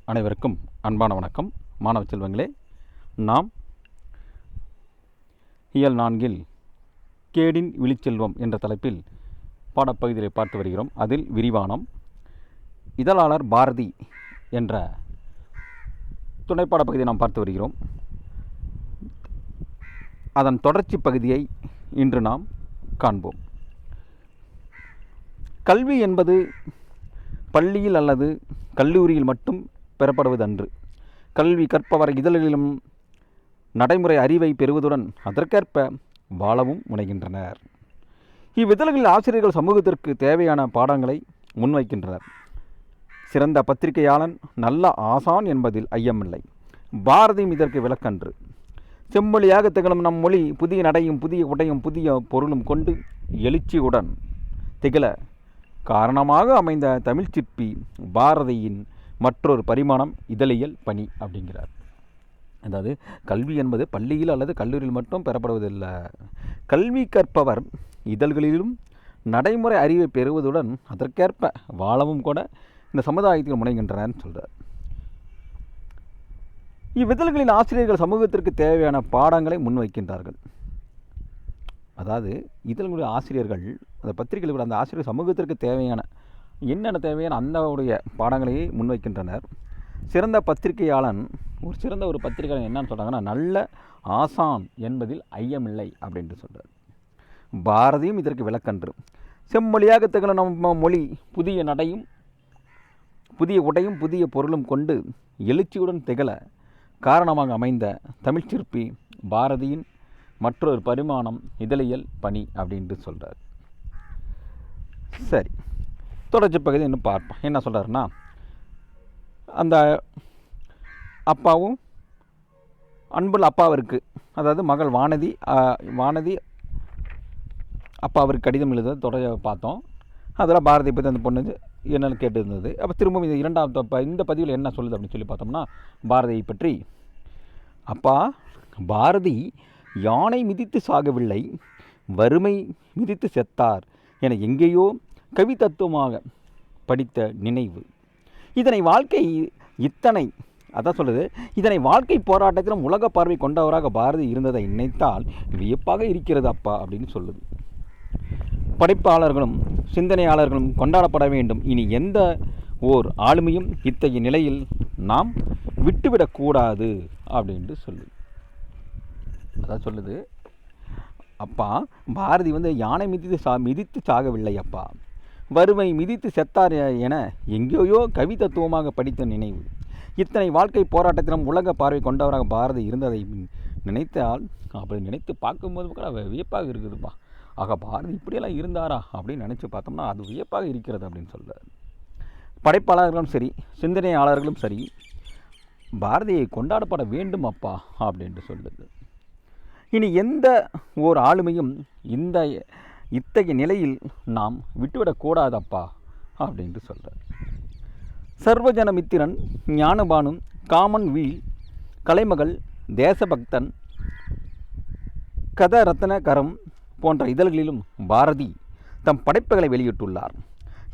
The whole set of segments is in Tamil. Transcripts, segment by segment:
அனைவருக்கும் அன்பான வணக்கம். மாணவ செல்வங்களே, நாம் இயல் 4 கேடின் விழிச்செல்வம் என்ற தலைப்பில் பாடப்பகுதியை பார்த்து வருகிறோம். அதில் விரிவானம் இதழாளர் பாரதி என்ற துணைப்பாட பகுதியை நாம் பார்த்து வருகிறோம். அதன் தொடர்ச்சி பகுதியை இன்று நாம் காண்போம். கல்வி என்பது பள்ளியில் அல்லது கல்லூரியில் மட்டும் பெறப்படுவதன்று. கல்வி கற்பவர் இதழ்களிலும் நடைமுறை அறிவை பெறுவதுடன் அதற்கேற்ப வாழவும் முனைகின்றனர். இவ்விதழ்களில் ஆசிரியர்கள் சமூகத்திற்கு தேவையான பாடங்களை முன்வைக்கின்றனர். சிறந்த பத்திரிகையாளன் நல்ல ஆசான் என்பதில் ஐயமில்லை. பாரதியும் இதற்கு விளக்கன்று. செம்மொழியாக திகழும் நம் மொழி புதிய நடையும் புதிய உடையும் புதிய பொருளும் கொண்டு எழுச்சியுடன் திகழ காரணமாக அமைந்த தமிழ் சிற்பி பாரதியின் மற்றொரு பரிமாணம் இதழியல் பணி அப்படிங்கிறார். அதாவது கல்வி என்பது பள்ளியில் அல்லது கல்லூரியில் மட்டும் பெறப்படுவதில்லை. கல்வி கற்பவர் இதழ்களிலும் நடைமுறை அறிவை பெறுவதுடன் அதற்கேற்ப வாழவும் கூட இந்த சமுதாயத்தில் முனைகின்றனர் சொல்கிறார். இவ்விதழ்களின் ஆசிரியர்கள் சமூகத்திற்கு தேவையான பாடங்களை முன்வைக்கின்றார்கள். அதாவது இதழ்களுடைய ஆசிரியர்கள் அந்த பத்திரிகைகள் அந்த ஆசிரியர் சமூகத்திற்கு தேவையான என்னென்ன தேவையான அந்த உடைய பாடங்களையே முன்வைக்கின்றனர். சிறந்த பத்திரிகையாளன் சிறந்த ஒரு பத்திரிகையாளன் என்னன்னு சொல்கிறாங்கன்னா நல்ல ஆசான் என்பதில் ஐயமில்லை அப்படின்ட்டு சொல்கிறார். பாரதியும் இதற்கு விளக்கன்று. செம்மொழியாக திகழும் நம்ம மொழி புதிய நடையும் புதிய உடையும் புதிய பொருளும் கொண்டு எழுச்சியுடன் திகழ காரணமாக அமைந்த தமிழ் சிற்பி பாரதியின் மற்றொரு பரிமாணம் இதழியல் பணி அப்படின்ட்டு சொல்கிறார். சரி, தொடர்ச்சி பகுதி இன்னும் பார்ப்போம். என்ன சொல்கிறாருன்னா, அந்த அப்பாவும் அன்புள்ள அப்பாவிற்கு, அதாவது மகள் வானதி அப்பாவிற்கு கடிதம் எழுத தொடர பார்த்தோம். அதில் பாரதியை பற்றி அந்த பொண்ணு என்னென்னு கேட்டு இருந்தது. அப்போ திரும்பவும் இந்த இரண்டாவது இந்த பதிவில் என்ன சொல்லுது அப்படின்னு சொல்லி பார்த்தோம்னா, பாரதியை பற்றி, அப்பா பாரதி யானை மிதித்து சாகவில்லை, வறுமை மிதித்து செத்தார் என எங்கேயோ கவி தத்துவமாக படித்த நினைவு. இதனை வாழ்க்கை போராட்டத்திலும் உலக பார்வை கொண்டவராக பாரதி இருந்ததை நினைத்தால் வியப்பாக இருக்கிறது அப்பா அப்படின்னு சொல்லுது. படைப்பாளர்களும் சிந்தனையாளர்களும் கொண்டாடப்பட வேண்டும். இனி எந்த ஓர் ஆளுமையும் இத்தகைய நிலையில் நாம் விட்டுவிடக்கூடாது அப்படின்ட்டு சொல்லுது. அதான் சொல்லுது, அப்பா பாரதி யானை மிதித்து சாகவில்லை அப்பா, வறுமை மிதித்து செத்தார் என எங்கேயோ கவி தத்துவமாக படித்த நினைவு. இத்தனை வாழ்க்கை போராட்டத்திலும் உலக பார்வை கொண்டவராக பாரதி இருந்ததை நினைத்தால், அப்படி நினைத்து பார்க்கும்போது கூட வியப்பாக இருக்குதுப்பா. ஆக பாரதி இப்படியெல்லாம் இருந்தாரா அப்படின்னு நினச்சி பார்த்தோம்னா அது வியப்பாக இருக்கிறது அப்படின்னு சொல்கிறார். படைப்பாளர்களும் சரி சிந்தனையாளர்களும் சரி பாரதியை கொண்டாடப்பட வேண்டும் அப்பா அப்படின்ட்டு சொல்லுது. இனி எந்த ஓர் ஆளுமையும் இத்தகைய நிலையில் நாம் விட்டுவிடக்கூடாதப்பா அப்படின்ட்டு சொல்கிறார். சர்வஜன மித்திரன், ஞானபானு, காமன்வீல், கலைமகள், தேசபக்தன், கதரத்னகரம் போன்ற இதழ்களிலும் பாரதி தம் படைப்புகளை வெளியிட்டுள்ளார்.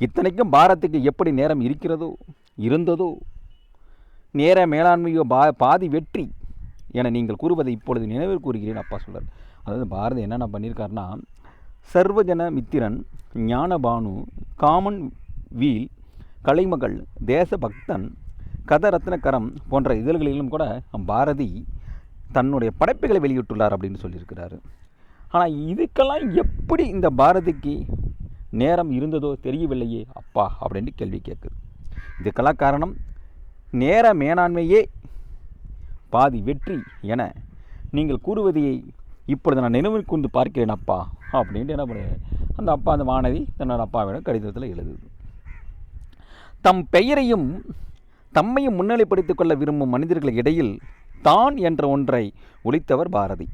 இத்தனைக்கும் பாரதிக்கு எப்படி நேரம் இருந்ததோ நேர மேலாண்மையோ பாதி வெற்றி என நீங்கள் கூறுவதை இப்பொழுது நினைவில் கூறுகிறேன் அப்பா சொல்கிறார். அதாவது பாரதி என்னென்ன பண்ணியிருக்காருன்னா, சர்வஜன மித்திரன், ஞானபானு, காமன் வீல், கலைமகள், தேசபக்தன், கதரத்னகரம் போன்ற இதழ்களிலும் கூட பாரதி தன்னுடைய படைப்புகளை வெளியிட்டுள்ளார் அப்படின்னு சொல்லியிருக்கிறாரு. ஆனால் இதுக்கெல்லாம் எப்படி இந்த பாரதிக்கு நேரம் இருந்ததோ தெரியவில்லையே அப்பா அப்படின்ட்டு கேள்வி கேட்குது. இதுக்கெல்லாம் காரணம் நேர மேலாண்மையே பாதி வெற்றி என நீங்கள் கூறுவதையை இப்பொழுது நான் நினைவு கொண்டு பார்க்கிறேன் அப்பா அப்படின்ட்டு என்ன பண்ணுறது, அந்த அப்பா அந்த வானதி தன்னோட அப்பாவிடம் கடிதத்தில் எழுதுது. தம் பெயரையும் தம்மையும் முன்னிலைப்படுத்திக் கொள்ள விரும்பும் மனிதர்கள் இடையில் தான் என்ற ஒன்றை ஒலித்தவர் பாரதி.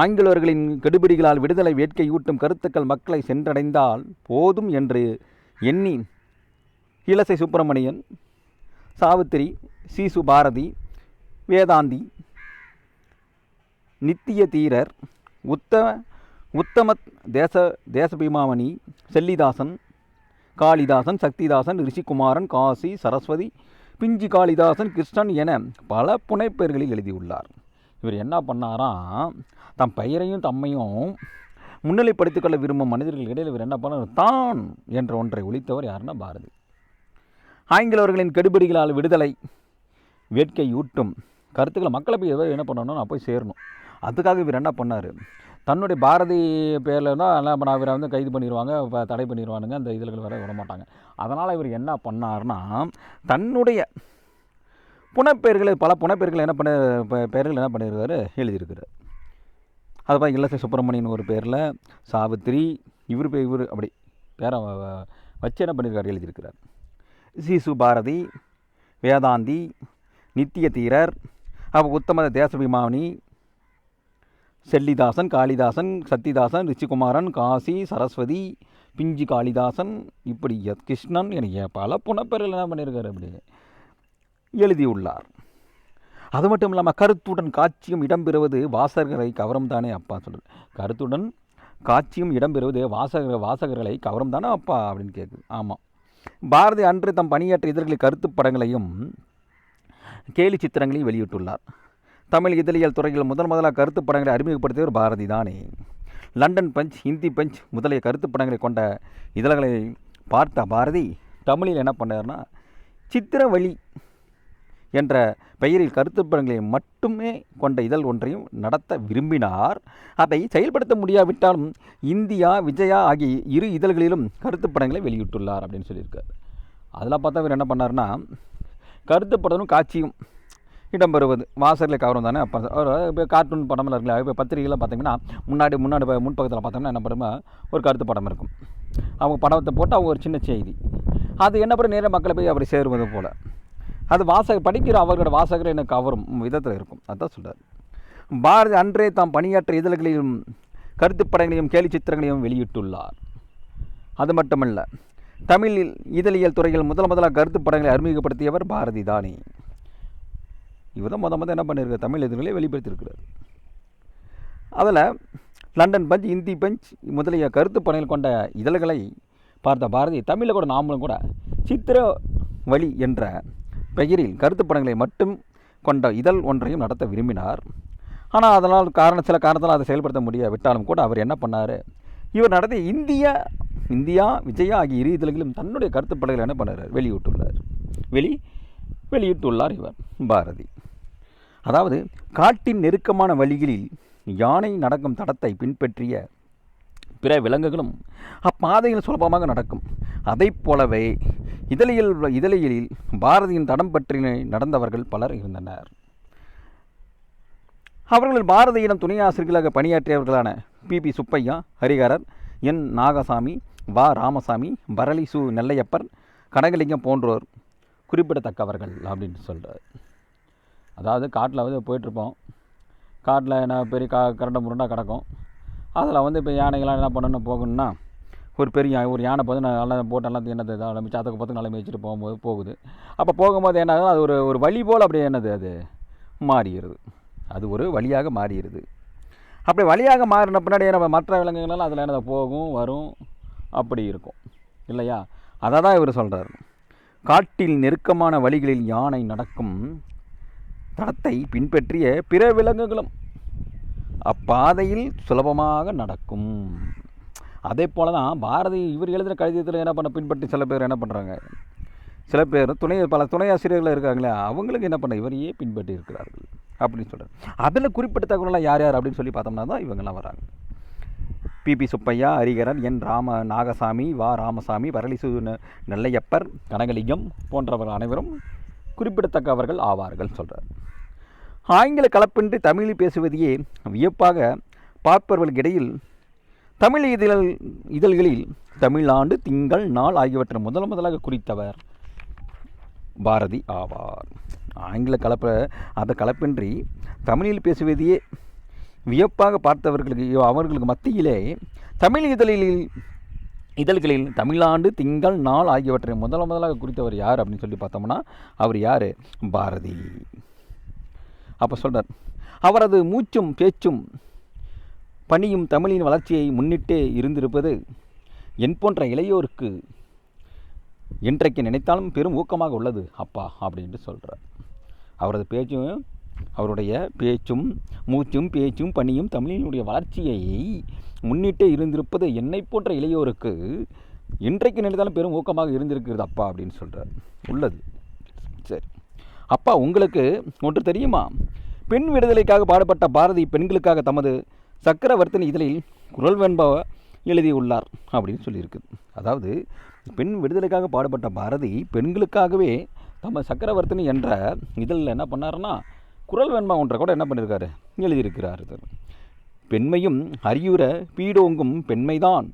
ஆங்கிலேயர்களின் கெடுபிடிகளால் விடுதலை வேட்கையூட்டும் கருத்துக்கள் மக்களை சென்றடைந்தால் போதும் என்று எண்ணி இலசை சுப்பிரமணியன், சாவித்திரி, சீசு பாரதி, வேதாந்தி, நித்திய தீரர், உத்தமத் தேசபிமாமணி, செல்லிதாசன், காளிதாசன், சக்திதாசன், ரிஷிகுமாரன், காசி, சரஸ்வதி, பிஞ்சு காளிதாசன், கிருஷ்ணன் என பல புனைப்பெயர்களில் எழுதியுள்ளார். இவர் என்ன பண்ணாராம், தம் பெயரையும் தம்மையும் முன்னிலைப்படுத்திக் கொள்ள விரும்பும் மனிதர்கள் இடையில் இவர் என்ன பண்ணார், தான் என்ற ஒன்றை ஒழித்தவர் யாருன்னா பாரதி. ஆங்கிலவர்களின் கெடுபிடிகளால் விடுதலை வேட்கை ஊட்டும் கருத்துக்களை மக்களை போய் என்ன பண்ணணும், நான் போய் சேரணும். அதுக்காக இவர் என்ன பண்ணார், தன்னுடைய பாரதி பேரில் தான் என்ன பண்ண, இவரை வந்து கைது பண்ணிடுவாங்க, தடை பண்ணிடுவானுங்க, அந்த இதழ்கள் வர விட மாட்டாங்க. அதனால் இவர் என்ன பண்ணார்னா, தன்னுடைய புனைப்பெயர்களை பல புனைப்பெயர்கள் என்ன பண்ண பெயர்கள் என்ன பண்ணியிருக்காரு, எழுதியிருக்கிறார். அதை பார்த்து இல்லசை சுப்பிரமணியன் ஒரு பேரில், சாவித்திரி, இவர் அப்படி பேரை வச்சு என்ன பண்ணியிருக்காரு, எழுதியிருக்கிறார். சிசு பாரதி, வேதாந்தி, நித்திய தீரர், அப்போ உத்தம தேசபிமானி, செல்லிதாசன், காளிதாசன், சத்திதாசன், ரிஷிகுமாரன், காசி, சரஸ்வதி, பிஞ்சு காளிதாசன், இப்படி கிருஷ்ணன் என பல புனைப்பெயர்கள் என்ன பண்ணியிருக்காரு, அப்படி எழுதியுள்ளார். அது மட்டும் இல்லாமல் கருத்துடன் காட்சியும் இடம்பெறுவது வாசகரை கவரும் தானே அப்பா சொல்கிறார். கருத்துடன் காட்சியும் இடம்பெறுவது வாசகர்களை கவரும் தானே அப்பா அப்படின்னு கேட்குது. ஆமாம், பாரதி அன்று தம் பணியாற்ற இதழ்களில் கருத்து படங்களையும் கேலி சித்திரங்களையும் வெளியிட்டுள்ளார். தமிழ் இதழியல் துறையில் முதலாக கருத்து படங்களை அறிமுகப்படுத்தியவர் பாரதி தானே. லண்டன் பஞ்ச், ஹிந்தி பஞ்ச் முதலிய கருத்து படங்களை கொண்ட இதழ்களை பார்த்த பாரதி தமிழில் என்ன பண்ணார்னா, சித்திரவழி என்ற பெயரில் கருத்து படங்களை மட்டுமே கொண்ட இதழ் ஒன்றையும் நடத்த விரும்பினார். அதை செயல்படுத்த முடியாவிட்டாலும் இந்தியா, விஜயா ஆகிய இரு இதழ்களிலும் கருத்து படங்களை வெளியிட்டுள்ளார் அப்படின்னு சொல்லியிருக்கார். அதில் பார்த்தா இவர் என்ன பண்ணார்னா, கருத்து படமும் காட்சியும் இடம்பெறுவது வாசகர்களை கவரும் தானே. அப்போ இப்போ கார்ட்டூன் படமெல்லாம் இருக்குல்ல, இப்போ பத்திரிகைலாம் பார்த்தீங்கன்னா முன்னாடி முன்பக்கத்தில் பார்த்தோம்னா என்ன பண்ணுமா, ஒரு கருத்து படம் இருக்கும். அவங்க படத்தை போட்டு அவங்க ஒரு சின்ன செய்தி, அது என்ன பண்ண நேராக மக்களை போய் அப்படி சேருவது போல், அது படிக்கிற அவர்களோட வாசகரை எனக்கு கவரும் விதத்தில் இருக்கும். அதுதான் சொல்கிறார். பாரதி அன்றே தாம் பணியாற்ற இதழ்களிலும் கருத்து படங்களையும் கேலி சித்திரங்களையும் வெளியிட்டுள்ளார். அது மட்டுமல்ல, தமிழில் இதழியல் துறையில் முதலாக கருத்து படங்களை அறிமுகப்படுத்தியவர் பாரதி தானே. இவர் தான் முதல் என்ன பண்ணியிருக்கார், தமிழ் இதழ்களை வெளிப்படுத்தியிருக்கிறார். அதில் லண்டன் பஞ்ச், ஹிந்தி பஞ்ச் முதலிய கருத்து படங்கள் கொண்ட இதழ்களை பார்த்த பாரதி தமிழில் கூட நாமளும் கூட சித்திர வழி என்ற பெயரில் கருத்து படங்களை மட்டும் கொண்ட இதழ் ஒன்றையும் நடத்த விரும்பினார். ஆனால் அதனால் சில காரணத்தால் அதை செயல்படுத்த முடியாவிட்டாலும் கூட அவர் என்ன பண்ணார், இவர் நடத்திய இந்தியா, விஜயா ஆகிய இரு இதழ்களிலும் தன்னுடைய கருத்து படங்களை என்ன பண்ணார், வெளியிட்டுள்ளார் இவர் பாரதி. அதாவது காட்டின் நெருக்கமான வழிகளில் யானை நடக்கும் தடத்தை பின்பற்றிய பிற விலங்குகளும் அப்பாதையில் சுலபமாக நடக்கும். அதை போலவே இதழியலில் பாரதியின் தடம் பற்றி நடந்தவர்கள் பலர் இருந்தனர். அவர்கள் பாரதியிடம் துணையாசிரியர்களாக பணியாற்றியவர்களான பி. சுப்பையா, ஹரிஹரர், என். நாகசாமி, வா. ராமசாமி, பரளி சு. நெல்லையப்பர், கனகலிங்கம் போன்றோர் குறிப்பிடத்தக்கவர்கள் அப்படின்னு சொல்கிறார். அதாவது காட்டில் வந்து போயிட்டுருப்போம், காட்டில் என்ன பெரிய கரண்டை முருண்டாக கிடக்கும். அதில் வந்து இப்போ யானைகள்லாம் என்ன பண்ணணும்னு போகணுன்னா, ஒரு யானை பார்த்து நல்லா போட்டு நல்லா என்னது இதாக மிச்சாத்துக்கு பார்த்து நல்லா மேய்ச்சிட்டு போகுது. அப்போ போகும்போது என்ன ஆகுது, அது ஒரு வழி போல் அப்படியே என்னது அது மாறிடுது, அது ஒரு வழியாக மாறிடுது. அப்படி வழியாக மாறின பின்னாடி நம்ம மற்ற விலங்குகளெல்லாம் அதில் என்னது போகும் வரும் அப்படி இருக்கும் இல்லையா. அதை தான் இவர் சொல்கிறார். காட்டில் நெருக்கமான வழிகளில் யானை நடக்கும் தடத்தை பின்பற்றிய பிற விலங்குகளும் அப்பாதையில் சுலபமாக நடக்கும். அதே போல் தான் பாரதி இவர் எழுதுகிற கடிதத்தில் என்ன பின்பற்றி சில பேர் என்ன பண்ணுறாங்க, சில பேர் பல துணையாசிரியர்கள் இருக்காங்களே, அவங்களுக்கு என்ன பண்ண இவரையே பின்பற்றி இருக்கிறார்கள் அப்படின்னு சொல்கிறார். அதில் குறிப்பிட்ட தகவலாம் யார் அப்படின்னு சொல்லி பார்த்தோம்னா தான் இவங்கெல்லாம் வராங்க. பி. சுப்பையா, ஹரிஹரன், என். நாகசாமி, வா. ராமசாமி, பரளி சு. நெல்லையப்பர், கனகலிங்கம் போன்றவர்கள் அனைவரும் குறிப்பிடத்தக்கவர்கள் ஆவார்கள் சொல்கிறார். ஆங்கில கலப்பின்றி தமிழில் பேசுவதையே வியப்பாக பார்ப்பவர்களுக்கு இடையில் தமிழ் இதழ்களில் தமிழாண்டு, திங்கள், நாள் ஆகியவற்றை முதலாக குறித்தவர் பாரதி ஆவார். ஆங்கில கலப்பின்றி தமிழில் பேசுவதையே வியப்பாக பார்த்தவர்களுக்கு அவர்களுக்கு மத்தியிலே தமிழ் இதழ்களில் தமிழாண்டு, திங்கள், நாள் ஆகியவற்றை முதலாக குறித்தவர் யார் அப்படின்னு சொல்லி பார்த்தோம்னா அவர் யார், பாரதி. அப்போ சொல்கிறார், அவரது மூச்சும் பேச்சும் பணியும் தமிழின் வளர்ச்சியை முன்னிட்டே இருந்திருப்பது என் போன்ற இளையோருக்கு இன்றைக்கு நினைத்தாலும் பெரும் ஊக்கமாக உள்ளது அப்பா அப்படின்ட்டு சொல்கிறார். அவரது பேச்சும் அவருடைய பேச்சும் மூச்சும் பேச்சும் பணியும் தமிழினுடைய வளர்ச்சியை முன்னிட்டே இருந்திருப்பது என்னை போன்ற இளையோருக்கு இன்றைக்கு நினைத்தாலும் பெரும் ஊக்கமாக இருந்திருக்கிறது அப்பா அப்படின்னு சொல்கிறார். உள்ளது. சரி அப்பா, உங்களுக்கு ஒன்று தெரியுமா? பெண் விடுதலைக்காக பாடுபட்ட பாரதி பெண்களுக்காக தமது சக்கரவர்த்தினி இதழில் குரல் வெண்பா எழுதியுள்ளார் அப்படின்னு சொல்லியிருக்குது. அதாவது பெண் விடுதலைக்காக பாடுபட்ட பாரதி பெண்களுக்காகவே தமது சக்கரவர்த்தினி என்ற இதழில் என்ன பண்ணாருன்னா குரல் வெண்பா ஒன்றை கூட என்ன பண்ணியிருக்காரு, எழுதியிருக்கிறார். பெண்மையும் அறியுற பீடோங்கும் பெண்மைதான்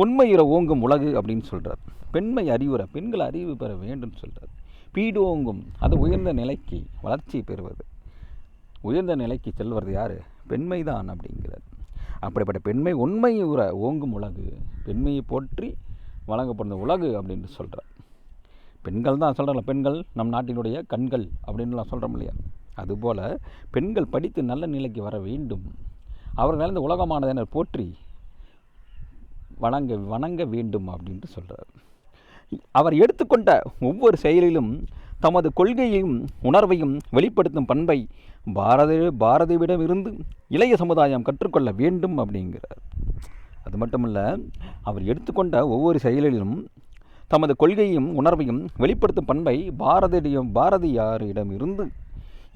உண்மையுற ஓங்கும் உலகு அப்படின்னு சொல்கிறார். பெண்மை அறிவுற, பெண்கள் அறிவு பெற வேண்டும் சொல்கிறார். பீடோங்கும், அது உயர்ந்த நிலைக்கு வளர்ச்சி பெறுவது, உயர்ந்த நிலைக்கு செல்வது யார்? பெண்மைதான் அப்படிங்கிறார். அப்படிப்பட்ட பெண்மை உண்மையுற ஓங்கும் உலகு, பெண்மையை போற்றி வழங்கப்படுற உலகு அப்படின்னு சொல்கிறார். பெண்கள் தான் சொல்கிறோம்ல, பெண்கள் நம் நாட்டினுடைய கண்கள் அப்படின்லாம் சொல்கிறோம் இல்லையா? அதுபோல் பெண்கள் படித்து நல்ல நிலைக்கு வர வேண்டும், அவர்கள் இந்த உலகமானதை போற்றி வணங்க வேண்டும் அப்படின்ட்டு சொல்கிறார். அவர் எடுத்துக்கொண்ட ஒவ்வொரு செயலிலும் தமது கொள்கையையும் உணர்வையும் வெளிப்படுத்தும் பண்பை பாரதியிடமிருந்து இளைய சமுதாயம் கற்றுக்கொள்ள வேண்டும் அப்படிங்கிறார். அது மட்டுமல்ல, அவர் எடுத்துக்கொண்ட ஒவ்வொரு செயலிலும் தமது கொள்கையும் உணர்வையும் வெளிப்படுத்தும் பண்பை பாரதியாரிடமிருந்து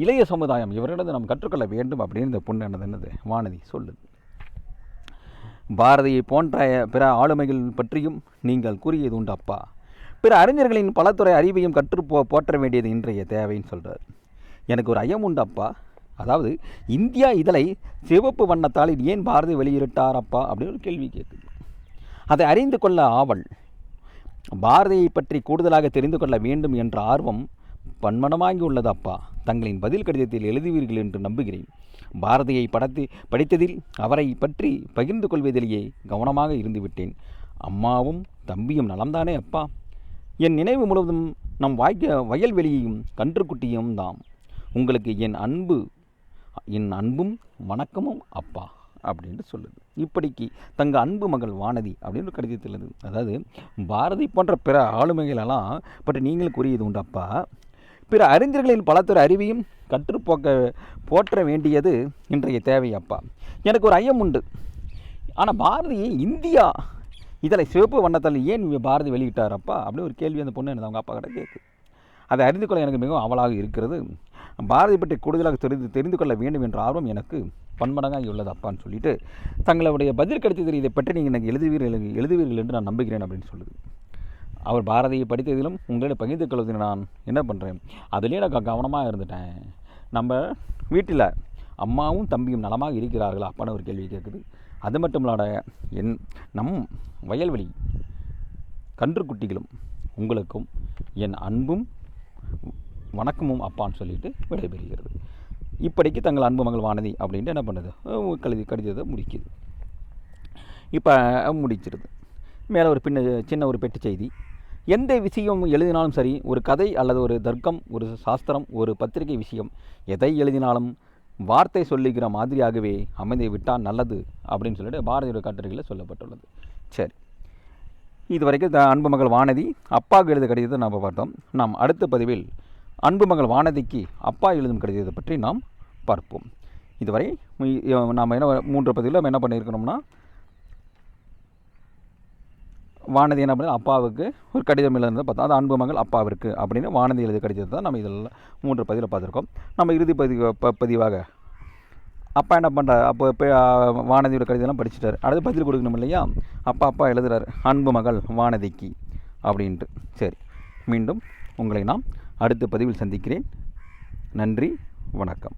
இளைய சமுதாயம் இவரிடம் நாம் கற்றுக்கொள்ள வேண்டும் அப்படின்னு இந்த பொண்ணு என்னது வானதி சொல்லுது. பாரதியை போன்ற பிற ஆளுமைகள் பற்றியும் நீங்கள் கூறியது உண்டு அப்பா. பிற அறிஞர்களின் பலத்துறை அறிவையும் போற்ற வேண்டியது இன்றைய தேவைன்னு சொல்கிறார். எனக்கு ஒரு ஐயம் உண்டு அப்பா. அதாவது இந்தியா இதழை சிவப்பு வண்ணத்தாளில் ஏன் பாரதி வெளியிட்டார் அப்பா அப்படின்னு ஒரு கேள்வி கேட்குது. அதை அறிந்து கொள்ள ஆவல், பாரதியை பற்றி கூடுதலாக தெரிந்து கொள்ள வேண்டும் என்ற ஆர்வம் பன்மடமாகி உள்ளது அப்பா. தங்களின் பதில் கடிதத்தில் எழுதுவீர்கள் என்று நம்புகிறேன். பாரதியை படித்ததில் அவரை பற்றி பகிர்ந்து கொள்வதிலேயே கவனமாக இருந்துவிட்டேன். அம்மாவும் தம்பியும் நலம்தானே அப்பா? என் நினைவு முழுவதும் நம் வயல்வெளியையும் கன்றுக்குட்டியும் தான். உங்களுக்கு என் அன்பும் வணக்கமும் அப்பா அப்படின்ட்டு சொல்லுது. இப்படிக்கு தங்கள் அன்பு மகள் வானதி அப்படின்னு ஒரு கடிதத்தில் எழுது. அதாவது பாரதி போன்ற பிற ஆளுமைகளெல்லாம் பற்றி நீங்கள் கூறியது உண்டு அப்பா. பிற அறிஞர்களின் பலத்துறை அறிவையும் போற்ற வேண்டியது இன்றைய தேவை அப்பா. எனக்கு ஒரு ஐயம் உண்டு. ஆனால் பாரதியை இந்தியா இதில் சிவப்பு வண்ணத்தில் ஏன் பாரதி வெளியிட்டார் அப்பா அப்படின்னு ஒரு கேள்வி அந்த பொண்ணு எனக்கு அவங்க அப்பா கிட்ட கேட்குது. அதை அறிந்து கொள்ள எனக்கு மிகவும் அவலாக இருக்கிறது. பாரதி பற்றி கூடுதலாக தெரிந்து கொள்ள வேண்டும் என்ற ஆர்வம் எனக்கு பன்மடங்காக உள்ளது அப்பான்னு சொல்லிட்டு தங்களுடைய பதில் கடிதத்தில் இதை பற்றி நீங்கள் எனக்கு எழுதுவீர்கள் என்று நான் நம்புகிறேன் அப்படின்னு சொல்லுது. அவர் பாரதியை படித்ததிலும் உங்களிடம் பகிர்ந்து கொள்வதில் நான் என்ன பண்ணுறேன், அதுலேயே நான் கவனமாக இருந்துட்டேன். நம்ம வீட்டில் அம்மாவும் தம்பியும் நலமாக இருக்கிறார்களா அப்பான்னு ஒரு கேள்வி கேட்குது. அது மட்டும் இல்லாத நம் வயல்வெளி கன்றுக்குட்டிகளும் உங்களுக்கும் என் அன்பும் வணக்கமும் அப்பான்னு சொல்லிட்டு விடைபெறுகிறது. இப்படிக்கு தங்கள் அன்பு மகள் வானதி அப்படின்ட்டு என்ன பண்ணுது, கடிதத்தை முடிக்குது. இப்போ முடிச்சிருது. மேலே ஒரு சின்ன ஒரு பெட்டு செய்தி. எந்த விஷயம் எழுதினாலும் சரி, ஒரு கதை அல்லது ஒரு தர்க்கம், ஒரு சாஸ்திரம், ஒரு பத்திரிகை விஷயம், எதை எழுதினாலும் வார்த்தை சொல்லுகிற மாதிரியாகவே அமைந்து விட்டால் நல்லது அப்படின்னு சொல்லிட்டு பாரதியோட கட்டுரைகளில் சொல்லப்பட்டுள்ளது. சரி, இதுவரைக்கும் அன்பு மகள் வானதி அப்பாவுக்கு எழுத கடிதத்தை நாம் பார்த்தோம். நாம் அடுத்த பதிவில் அன்பு மகள் வானதிக்கு அப்பா எழுதும் கடிதத்தை பற்றி நாம் பார்ப்போம். இதுவரை நாம் என்ன 3 பதிவில் நம்ம என்ன பண்ணியிருக்கணும்னா, வானதி என்ன பண்ணி அப்பாவுக்கு ஒரு கடிதம் எழுதுனதை பார்த்தோம். அது அன்பு மகள் அப்பாவிற்கு அப்படின்னு வானதி எழுத கடிதத்தை தான் நம்ம இதில் 3 பதிவில் பார்த்துருக்கோம். நம்ம இறுதி பதிவாக அப்பா என்ன பண்ணுறாரு, அப்போ இப்போ வானதியோட கடிதம்லாம் படிச்சுட்டார். அடுத்து பதில் கொடுக்கணும் இல்லையா? அப்பா எழுதுகிறார் அன்பு மகள் வானதிக்கு அப்படின்ட்டு. சரி, மீண்டும் உங்களை நாம் அடுத்த பதிவில் சந்திக்கிறேன். நன்றி, வணக்கம்.